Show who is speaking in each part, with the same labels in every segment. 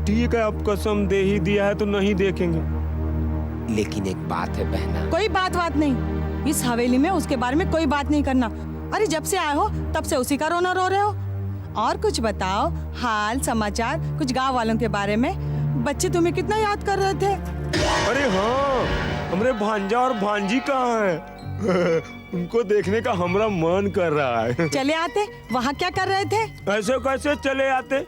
Speaker 1: ठीक है, अब कसम दे ही दिया है तो नहीं देखेंगे। लेकिन एक बात है बहना।
Speaker 2: कोई बात नहीं, इस हवेली में उसके बारे में कोई बात नहीं करना। अरे जब से आए हो तब से उसी का रोना रो रहे हो। और कुछ बताओ, हाल समाचार कुछ गांव वालों के बारे में। बच्चे तुम्हें कितना याद कर रहे थे।
Speaker 1: अरे हाँ, हमारे भांजा और भांजी कहाँ हैं? उनको देखने का हमारा मन कर रहा है।
Speaker 2: चले आते, वहाँ क्या कर रहे थे?
Speaker 1: ऐसे कैसे चले आते?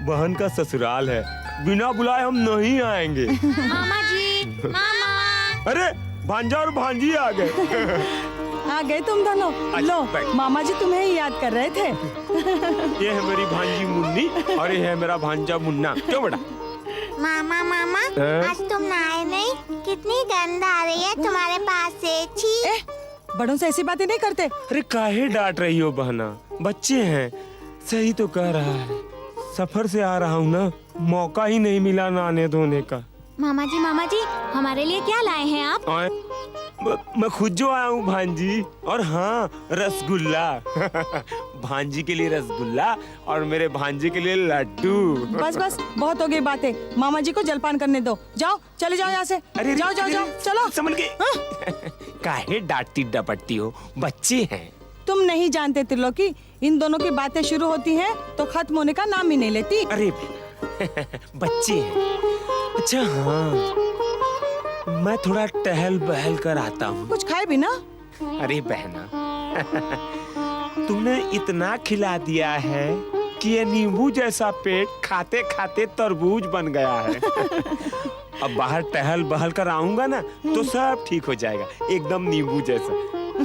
Speaker 1: बहन का ससुराल है, बिना बुलाए हम नहीं आएंगे।
Speaker 3: मामा जी, मामा।
Speaker 1: अरे भांजा और भांजी आ गए।
Speaker 2: आ गए तुम दोनों। लो, मामा जी तुम्हें ही याद कर रहे थे।
Speaker 1: ये है मेरी भांजी मुन्नी और ये है मेरा भांजा मुन्ना। क्यों बेटा?
Speaker 3: मामा मामा, आज तुम नहाए नहीं? कितनी गंध आ रही है तुम्हारे पास से। छी।
Speaker 2: बड़ों से ऐसी बातें नहीं करते।
Speaker 1: अरे काहे डांट रही हो बहना? बच्चे हैं, सही तो कह रहा है। सफर से आ रहा हूँ ना, मौका ही नहीं मिला नहाने धोने का।
Speaker 3: मामा जी, हमारे लिए क्या लाए हैं आप?
Speaker 1: मैं खुद जो आया हूँ भांजी। और हाँ, रसगुल्ला। भांजी के लिए रसगुल्ला और मेरे भांजे के लिए लड्डू।
Speaker 2: बस बस, बहुत हो गई बातें। मामा जी को जलपान करने दो। जाओ, चले जाओ यहाँ से।
Speaker 1: अरे
Speaker 2: जाओ जाओ जाओ, चलो।
Speaker 1: समझ गए? काहे डांटती डपटती हो? बच्चे हैं।
Speaker 2: तुम नहीं जानते त्रिलोकी, इन दोनों की बातें शुरू होती हैं तो खत्म होने का नाम ही नहीं लेती।
Speaker 1: अरे बच्चे हैं। अच्छा हाँ, मैं थोड़ा टहल बहल कर आता हूँ।
Speaker 2: कुछ खाए भी ना।
Speaker 1: अरे बहना, तुमने इतना खिला दिया है कि ये नींबू जैसा पेट खाते खाते तरबूज बन गया है। अब बाहर टहल बहल कर आऊंगा ना तो सब ठीक हो जाएगा, एकदम नींबू जैसा।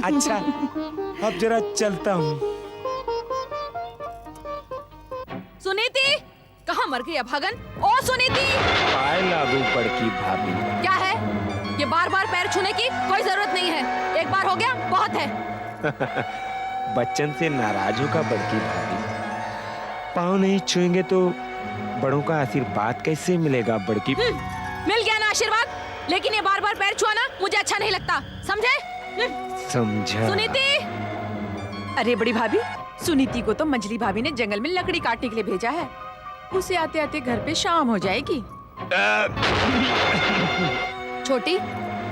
Speaker 1: अच्छा, अब जरा चलता हूँ।
Speaker 4: सुनीति, कहाँ मर गई अभागन? ओ सुनीति!
Speaker 1: पाए लागू बड़की भाभी।
Speaker 4: क्या है ये? बार बार पैर छूने की कोई जरूरत नहीं है, एक बार हो गया बहुत है।
Speaker 1: बच्चन से नाराज होगा बड़की भाभी? पाँव नहीं छुएंगे तो बड़ों का आशीर्वाद कैसे मिलेगा बड़की?
Speaker 4: मिल गया ना आशीर्वाद, लेकिन ये बार बार पैर छुआना मुझे अच्छा नहीं लगता, समझे?
Speaker 1: समझा।
Speaker 4: सुनीति!
Speaker 5: अरे बड़ी भाभी, सुनीति को तो मंजली भाभी ने जंगल में लकड़ी काटने के लिए भेजा है। उसे आते आते घर पे शाम हो जाएगी।
Speaker 4: छोटी,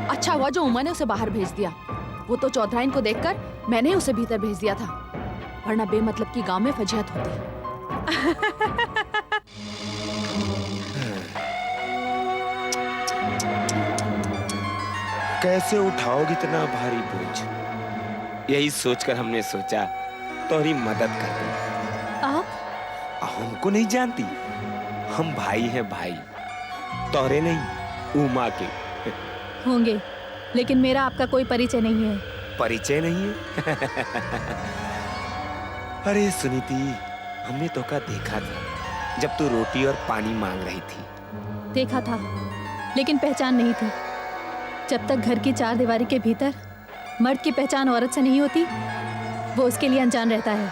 Speaker 4: अच्छा हुआ जो उमा ने उसे बाहर भेज दिया। वो तो चौधराइन को देखकर मैंने उसे भीतर भेज दिया था, वरना बेमतलब की गांव में फजीहत होती।
Speaker 1: कैसे उठाओगी इतना भारी बोझ? यही सोचकर हमने सोचा तोहरी मदद कर दूं।
Speaker 4: आप?
Speaker 1: हमको नहीं जानती? हम भाई हैं भाई, तोहरे नहीं, उमा के।
Speaker 3: होंगे, लेकिन मेरा आपका कोई परिचय नहीं है।
Speaker 1: परिचय नहीं है? अरे सुनीति, हमने तो का देखा था जब तू रोटी और पानी मांग रही थी।
Speaker 3: देखा था, लेकिन पहचान नहीं थी। जब तक घर की चार दीवारी के भीतर मर्द की पहचान औरत से नहीं होती, वो उसके लिए अनजान रहता है।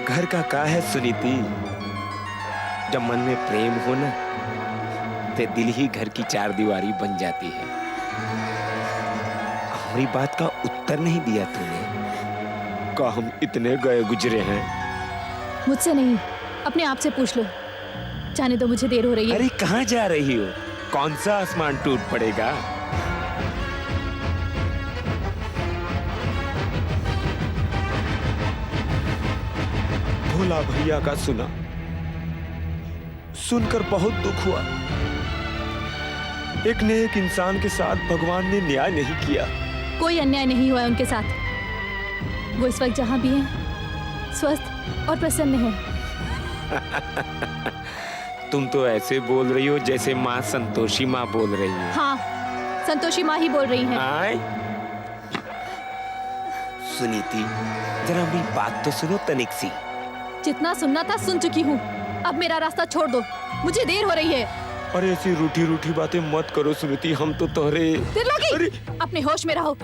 Speaker 1: घर का क्या है सुनीति? जब मन में प्रेम हो ना, तो दिल ही घर की चार दीवारी बन जाती है। हमारी बात का उत्तर नहीं दिया तूने। का हम इतने गए गुजरे हैं?
Speaker 3: मुझसे नहीं, अपने आप से पूछ लो। जाने दो, मुझे देर हो रही है।
Speaker 1: अरे कहाँ जा रही हो? कौन सा आसमान टूट पड़ेगा? भोला भैया का सुनकर बहुत दुख हुआ। एक नेक इंसान के साथ भगवान ने न्याय नहीं किया।
Speaker 3: कोई अन्याय नहीं हुआ है उनके साथ। वो इस वक्त जहाँ भी हैं, स्वस्थ और प्रसन्न हैं।
Speaker 1: तुम तो ऐसे बोल रही हो जैसे माँ संतोषी माँ बोल रही है।
Speaker 3: हाँ, संतोषी माँ ही बोल रही हैं।
Speaker 1: आए? सुनीति, जरा मेरी बात तो सुनो तनिक सी।
Speaker 3: जितना सुनना था सुन चुकी हूँ, अब मेरा रास्ता छोड़ दो, मुझे देर हो रही है।
Speaker 1: अरे ऐसी रूठी रूठी बातें मत करो सुनीति, हम तो तोहरे।
Speaker 3: त्रिलोकी, अपने होश में रहो,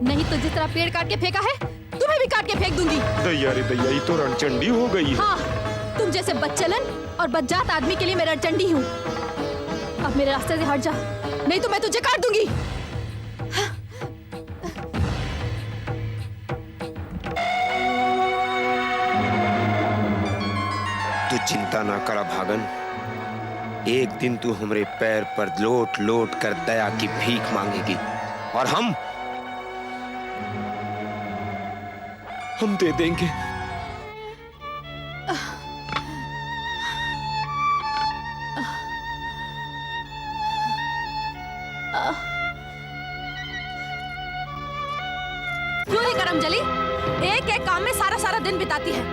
Speaker 3: नहीं तो जिस तरह पेड़ काट के फेंका है, तुम्हें भी काट के फेंक दूंगी।
Speaker 1: दैया रे दैया, ये तो रणचंडी हो गई है।
Speaker 3: हाँ, तुम जैसे बदचलन और बदजात आदमी के लिए मैं रणचंडी हूँ। अब मेरे रास्ते से हट जा, नहीं तो मैं तुझे काट दूंगी।
Speaker 1: चिंता ना करा भागन, एक दिन तू हमरे पैर पर लोट लोट कर दया की भीख मांगेगी और हम दे देंगे।
Speaker 4: क्यों नहीं करमजली, एक एक काम में सारा सारा दिन बिताती है।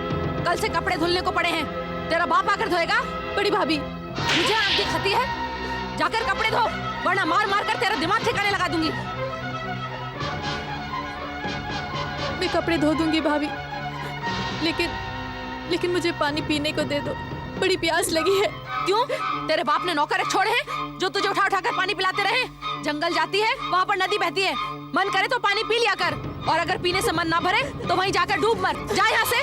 Speaker 4: कल से कपड़े धुलने को पड़े हैं, तेरा बाप आकर धोएगा।
Speaker 3: बड़ी भाभी,
Speaker 4: मुझे आंख दिखाती है, जाकर कपड़े धो, वरना मार मार कर तेरा दिमाग ठिकाने लगा दूंगी।
Speaker 3: मैं कपड़े धो दूंगी भाभी, लेकिन मुझे पानी पीने को दे दो, बड़ी प्यास लगी है।
Speaker 4: क्यों? तेरे बाप ने नौकर छोड़े हैं जो तुझे उठा उठा कर पानी पिलाते रहे? जंगल जाती है, वहाँ पर नदी बहती है, मन करे तो पानी पी लिया कर, और अगर पीने से मन ना भरे तो वहीं जाकर डूब मर। जा यहाँ से।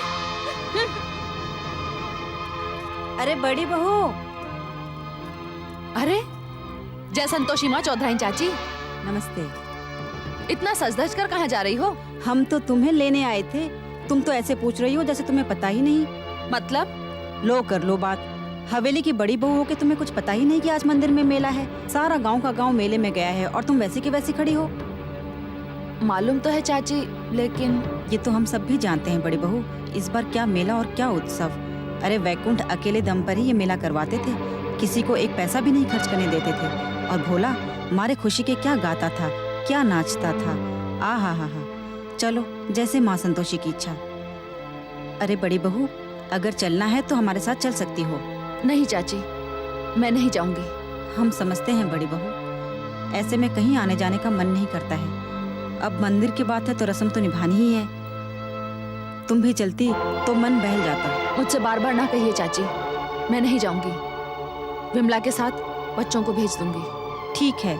Speaker 6: अरे बड़ी बहू।
Speaker 4: अरे जय संतोषी माँ चौधराइन चाची,
Speaker 6: नमस्ते।
Speaker 4: इतना सज धज कर कहाँ जा रही हो?
Speaker 6: हम तो तुम्हें लेने आए थे, तुम तो ऐसे पूछ रही हो जैसे तुम्हें पता ही नहीं।
Speaker 4: मतलब?
Speaker 6: लो कर लो बात। हवेली की बड़ी बहू हो के तुम्हें कुछ पता ही नहीं कि आज मंदिर में मेला है। सारा गांव का गांव मेले में गया है और तुम वैसे की वैसी खड़ी हो।
Speaker 4: मालूम तो है चाची, लेकिन
Speaker 6: ये तो हम सब भी जानते हैं बड़ी बहू, इस बार क्या मेला और क्या उत्सव। अरे वैकुंठ अकेले दम पर ही ये मेला करवाते थे, किसी को एक पैसा भी नहीं खर्च करने देते थे। और भोला मारे खुशी के क्या गाता था, क्या नाचता था। आ हा। चलो जैसे माँ संतोषी की इच्छा। अरे बड़ी बहू, अगर चलना है तो हमारे साथ चल सकती हो।
Speaker 4: नहीं चाची, मैं नहीं जाऊंगी।
Speaker 6: हम समझते हैं बड़ी बहू, ऐसे में कहीं आने जाने का मन नहीं करता है। अब मंदिर की बात है तो रस्म तो निभानी ही है। तुम भी चलती तो मन बहल जाता।
Speaker 4: मुझसे बार बार ना कहिए चाची, मैं नहीं जाऊंगी। विमला के साथ बच्चों को भेज दूंगी।
Speaker 6: ठीक है,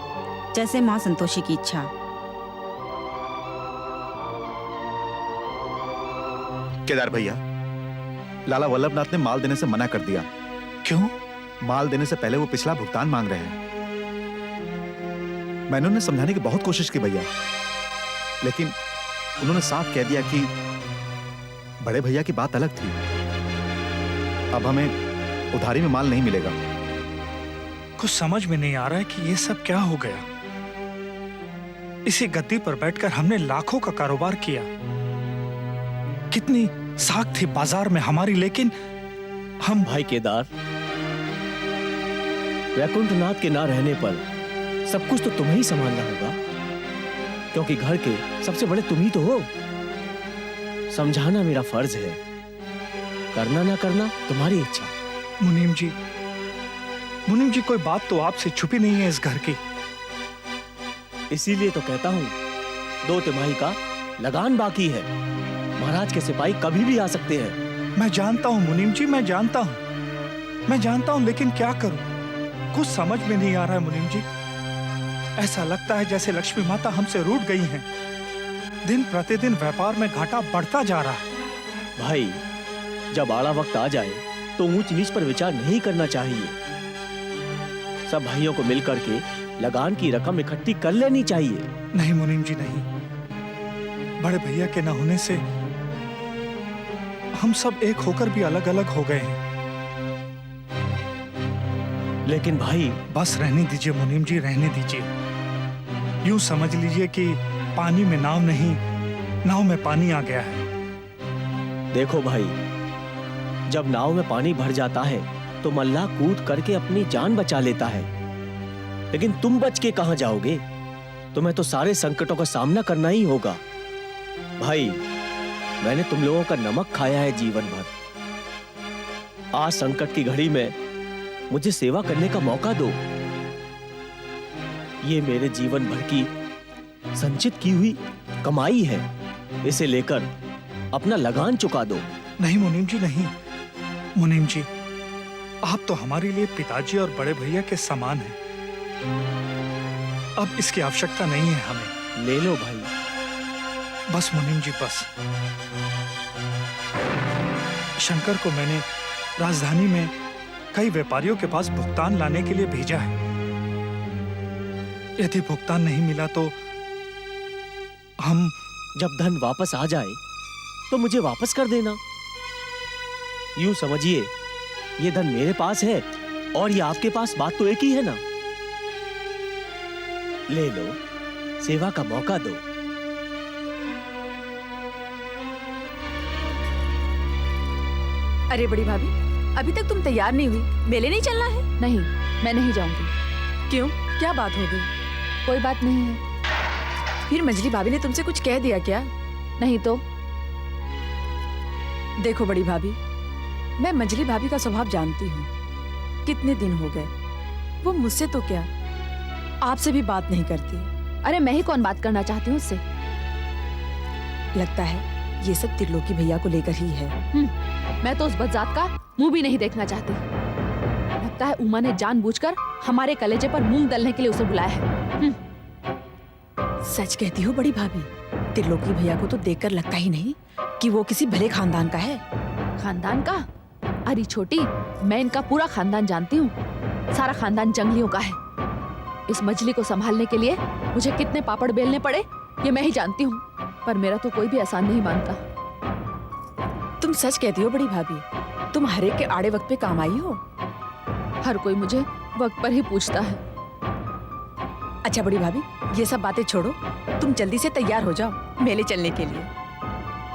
Speaker 6: जैसे माँ संतोषी की इच्छा।
Speaker 7: केदार भैया, लाला वल्लभनाथ ने माल देने से मना कर दिया।
Speaker 8: क्यों?
Speaker 7: माल देने से पहले वो पिछला भुगतान मांग रहे हैं। मैंने उन्हें समझाने की बहुत कोशिश की भैया, लेकिन उन्होंने साफ कह दिया कि बड़े भैया की बात अलग थी। अब हमें उधारी में माल नहीं मिलेगा।
Speaker 8: कुछ समझ में नहीं आ रहा है कि ये सब क्या हो गया। इसी गद्दी पर बैठकर हमने लाखों का कारोबार किया, कितनी साख थी बाजार में हमारी, लेकिन हम
Speaker 9: भाई केदार, वैकुंठनाथ के ना रहने पर सब कुछ तो तुम्हें ही संभालना होगा, क्योंकि घर के सबसे बड़े तुम ही तो हो। समझाना मेरा फर्ज है, करना ना करना तुम्हारी इच्छा।
Speaker 8: मुनीम जी कोई बात तो आपसे छुपी नहीं है इस घर की।
Speaker 9: इसीलिए तो कहता हूँ, 2 तिमाही का लगान बाकी है। महाराज के सिपाही कभी भी आ सकते हैं।
Speaker 8: मैं जानता हूँ मुनीम जी, मैं जानता हूँ, लेकिन क्या करूं? कुछ समझ में नहीं आ रहा है मुनीम जी। ऐसा लगता है जैसे लक्ष्मी माता हमसे रूठ गई हैं। दिन प्रतिदिन व्यापार में घाटा बढ़ता जा रहा है।
Speaker 9: भाई, जब आड़ा वक्त आ जाए तो ऊंच नीच पर विचार नहीं करना चाहिए। सब भाइयों को मिलकर के लगान की रकम इकट्ठी कर लेनी चाहिए।
Speaker 8: नहीं मुनीम जी नहीं, बड़े भैया के न होने से हम सब एक होकर भी अलग अलग हो गए हैं।
Speaker 9: लेकिन भाई,
Speaker 8: बस रहने दीजिए मुनीम जी, रहने दीजिए। यूं समझ लीजिए कि पानी में नाव नहीं, नाव में पानी आ गया है।
Speaker 9: देखो भाई, जब नाव में पानी भर जाता है तो मल्लाह कूद करके अपनी जान बचा लेता है, लेकिन तुम बच के कहां जाओगे? तुम्हें तो सारे संकटों का सामना करना ही होगा। भाई, मैंने तुम लोगों का नमक खाया है जीवन भर। आज संकट की घड़ी में मुझे सेवा करने का मौका दो। ये मेरे जीवन भर की संचित की हुई कमाई है, इसे लेकर अपना लगान चुका दो।
Speaker 8: नहीं मुनीम जी नहीं, मुनीम जी आप तो हमारे लिए पिताजी और बड़े भैया के समान हैं। अब इसकी आवश्यकता नहीं है हमें।
Speaker 9: ले लो भाई।
Speaker 8: बस मुनीम जी बस। शंकर को मैंने राजधानी में कई व्यापारियों के पास भुगतान लाने के लिए भेजा है। यदि भुगतान नहीं मिला तो हम
Speaker 9: जब धन वापस आ जाए तो मुझे वापस कर देना। यूं समझिए, ये धन मेरे पास है और ये आपके पास, बात तो एक ही है ना। ले लो, सेवा का मौका दो।
Speaker 5: अरे बड़ी भाभी, अभी तक तुम तैयार नहीं हुई, मेले नहीं चलना है?
Speaker 4: नहीं, मैं नहीं जाऊंगी।
Speaker 5: क्यों, क्या बात हो गई?
Speaker 4: कोई बात नहीं है।
Speaker 5: फिर मंजली भाभी ने तुमसे कुछ कह दिया क्या?
Speaker 4: नहीं तो
Speaker 5: देखो बड़ी भाभी, मैं मंजली भाभी का स्वभाव जानती हूँ। कितने दिन हो गए, वो मुझसे तो क्या, आपसे भी बात नहीं करती।
Speaker 4: अरे मैं ही कौन बात करना चाहती हूँ उससे।
Speaker 5: लगता है ये सब त्रिलोकी भैया को लेकर ही है।
Speaker 4: मैं तो उस बदजात का मुंह भी नहीं देखना चाहती। लगता है उमा ने जानबूझकर हमारे कलेजे पर मूंग दलने के लिए उसे बुलाया है।
Speaker 5: सच कहती हो बड़ी भाभी? त्रिलोकी भैया को तो देखकर लगता ही नहीं कि वो किसी भले खानदान का है।
Speaker 4: खानदान का? अरे छोटी, मैं इनका पूरा खानदान जानती हूँ। सारा खानदान जंगलियों का है। इस मछली को संभालने के लिए मुझे कितने पापड़ बेलने पड़े ये मैं ही जानती हूँ, पर मेरा तो कोई भी एहसान नहीं मानता।
Speaker 5: तुम सच कहती हो बड़ी भाभी, तुम हर एक के आड़े वक्त पे काम आई हो।
Speaker 4: हर कोई मुझे वक्त पर ही पूछता है।
Speaker 5: अच्छा बड़ी भाभी, ये सब बातें छोड़ो, तुम जल्दी से तैयार हो जाओ मेले चलने के लिए।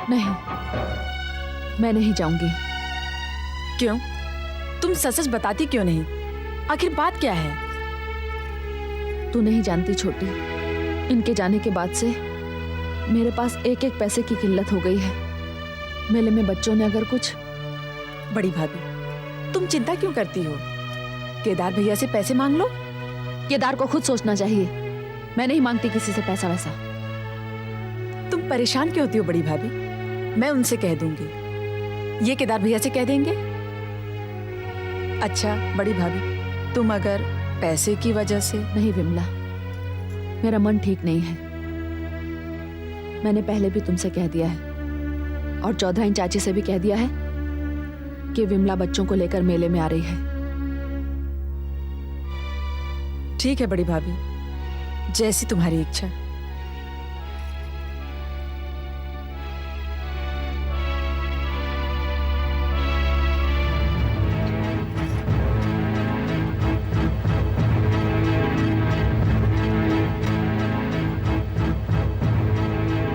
Speaker 4: नहीं, मैं नहीं जाऊंगी।
Speaker 5: क्यों? तुम सच सच बताती क्यों नहीं? आखिर बात क्या है?
Speaker 4: तू नहीं जानती छोटी, इनके जाने के बाद से मेरे पास एक एक पैसे की किल्लत हो गई है। मेले में बच्चों ने अगर कुछ...
Speaker 5: बड़ी भाभी, तुम चिंता क्यों करती हो? केदार भैया से पैसे मांग लो।
Speaker 4: केदार को खुद सोचना चाहिए। मैं नहीं मांगती किसी से पैसा वैसा।
Speaker 5: तुम परेशान क्यों होती हो बड़ी भाभी? मैं उनसे कह दूंगी, ये केदार भैया से कह देंगे। अच्छा बड़ी भाभी, तुम अगर पैसे की वजह से...
Speaker 4: नहीं विमला, मेरा मन ठीक नहीं है। मैंने पहले भी तुमसे कह दिया है और चौधराइन चाची से भी कह दिया है कि विमला बच्चों को लेकर मेले में आ रही है।
Speaker 5: ठीक है बड़ी भाभी, जैसी तुम्हारी इच्छा।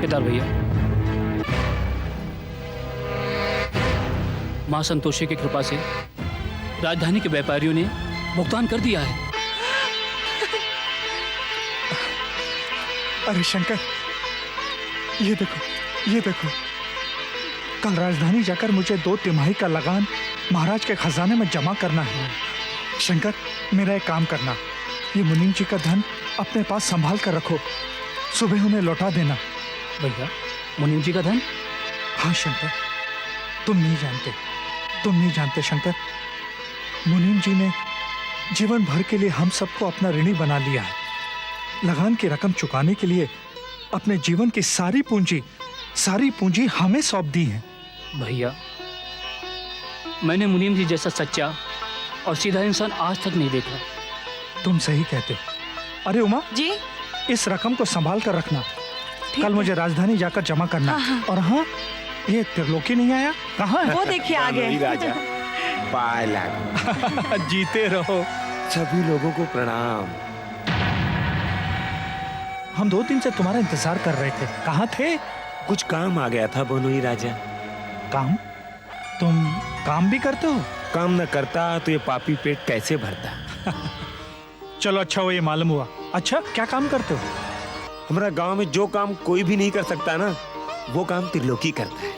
Speaker 10: केदार भैया, मां संतोषी की कृपा से राजधानी के व्यापारियों ने भुगतान कर दिया है।
Speaker 8: अरे शंकर, ये देखो, ये देखो। कल राजधानी जाकर मुझे 2 तिमाही का लगान महाराज के खजाने में जमा करना है। शंकर, मेरा एक काम करना, ये मुनीम जी का धन अपने पास संभाल कर रखो, सुबह उन्हें लौटा देना।
Speaker 10: भैया, मुनीम जी का धन?
Speaker 8: हाँ शंकर, तुम नहीं जानते शंकर। मुनीम जी ने जीवन भर के लिए हम सबको अपना ऋणी बना लिया है। लगान की रकम चुकाने के लिए अपने जीवन की सारी पूंजी हमें सौंप दी है।
Speaker 10: भैया, मैंने मुनीम जी जैसा सच्चा और सीधा इंसान आज तक नहीं देखा।
Speaker 8: तुम सही कहते हो। अरे उमा
Speaker 2: जी,
Speaker 8: इस रकम को संभाल कर रखना, कल मुझे राजधानी जाकर जमा करना। और हाँ, ये त्रिलोकी नहीं आया, कहाँ है?
Speaker 2: वो देखिए आगे।
Speaker 1: बनोई राजा, पाए लागू।
Speaker 8: जीते रहो।
Speaker 1: सभी लोगों को प्रणाम।
Speaker 8: हम 2 दिन से तुम्हारा इंतजार कर रहे थे, कहाँ थे?
Speaker 1: कुछ काम आ गया था बनोई राजा।
Speaker 8: काम? तुम काम भी करते हो?
Speaker 1: काम न करता तो ये पापी पेट कैसे भरता।
Speaker 8: चलो अच्छा वो ये मालूम हुआ। अच्छा, क्या काम करते हो?
Speaker 1: हमारा गांव में जो काम कोई भी नहीं कर सकता ना, वो काम त्रिलोकी करता है।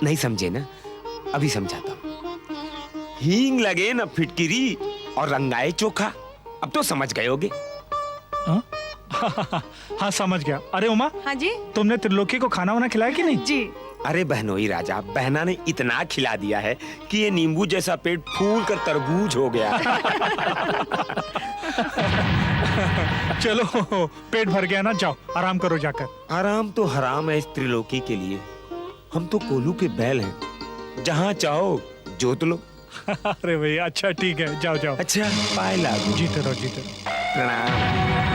Speaker 1: नहीं समझे ना? अभी समझाता हूँ। हींग लगे ना फिटकिरी और रंगाए चोखा। अब तो समझ गए होगे।
Speaker 8: हाँ? हाँ समझ गया। अरे उमा,
Speaker 2: हाँ जी,
Speaker 8: तुमने त्रिलोकी को खाना वाना खिलाया कि नहीं?
Speaker 2: जी।
Speaker 1: अरे बहनोई राजा, बहना ने इतना खिला दिया है कि ये नींबू जैसा पेट फूल कर तरबूज हो गया।
Speaker 8: चलो, पेट भर गया ना, जाओ आराम करो जाकर।
Speaker 1: आराम तो हराम है इस त्रिलोकी के लिए। हम तो कोलू के बैल हैं, जहाँ चाहो जोत लो।
Speaker 8: अरे भैया, अच्छा ठीक है, जाओ जाओ।
Speaker 1: अच्छा, पाए लागू।
Speaker 8: जीते रहो, जीते रहो।
Speaker 1: प्रणाम।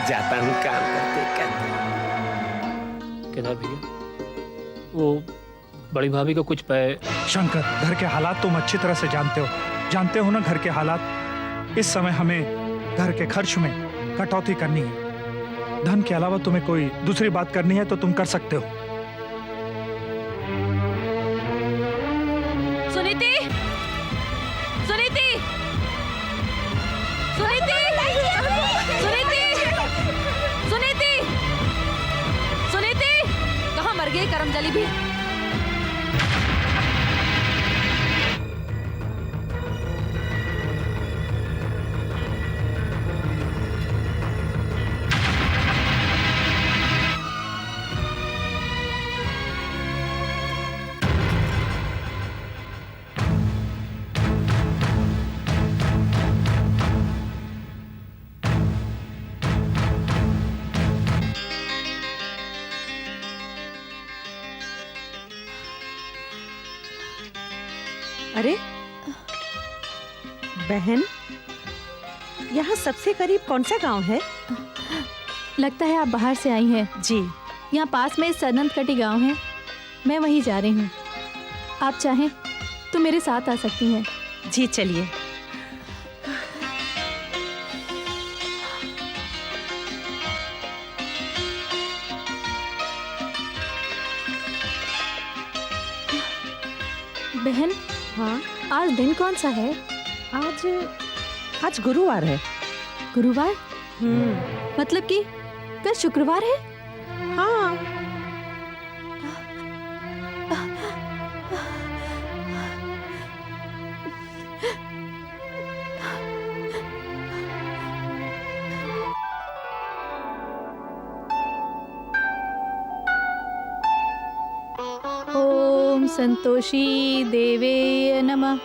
Speaker 1: जाता हूँ काम करते करते।
Speaker 10: केदार भैया, वो बड़ी भाभी को कुछ
Speaker 8: शंकर, घर के हालात तुम अच्छी तरह से जानते हो ना घर के हालात। इस समय हमें घर के खर्च में कटौती करनी है। धन के अलावा तुम्हें कोई दूसरी बात करनी है तो तुम कर सकते हो।
Speaker 4: सुनीति, सुनीति, सुनीति, सुनीति, सुनीति, सुनीति, कहाँ मर गई करमजली भी?
Speaker 11: अरे बहन, यहाँ सबसे करीब कौन सा गांव है?
Speaker 3: लगता है आप बाहर से आई हैं।
Speaker 11: जी।
Speaker 3: यहाँ पास में सनंद कटी गांव है, मैं वहीं जा रही हूँ। आप चाहें तो मेरे साथ आ सकती हैं।
Speaker 11: जी चलिए।
Speaker 3: बहन,
Speaker 11: हाँ,
Speaker 3: आज दिन कौन सा है?
Speaker 11: आज गुरुवार है।
Speaker 3: गुरुवार? मतलब कि कल शुक्रवार है?
Speaker 11: हाँ।
Speaker 3: ओम संतोषी देवे नमः।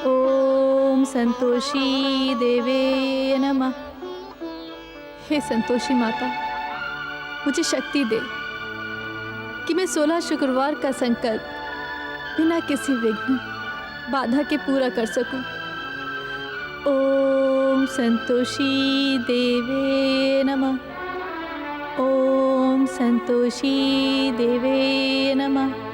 Speaker 3: ओम संतोषी देवे नमः। हे संतोषी माता, मुझे शक्ति दे कि मैं 16 शुक्रवार का संकल्प बिना किसी विघ्न बाधा के पूरा कर सकूं। ओम संतोषी देवे नमः। ओम संतोषी देवे नमः।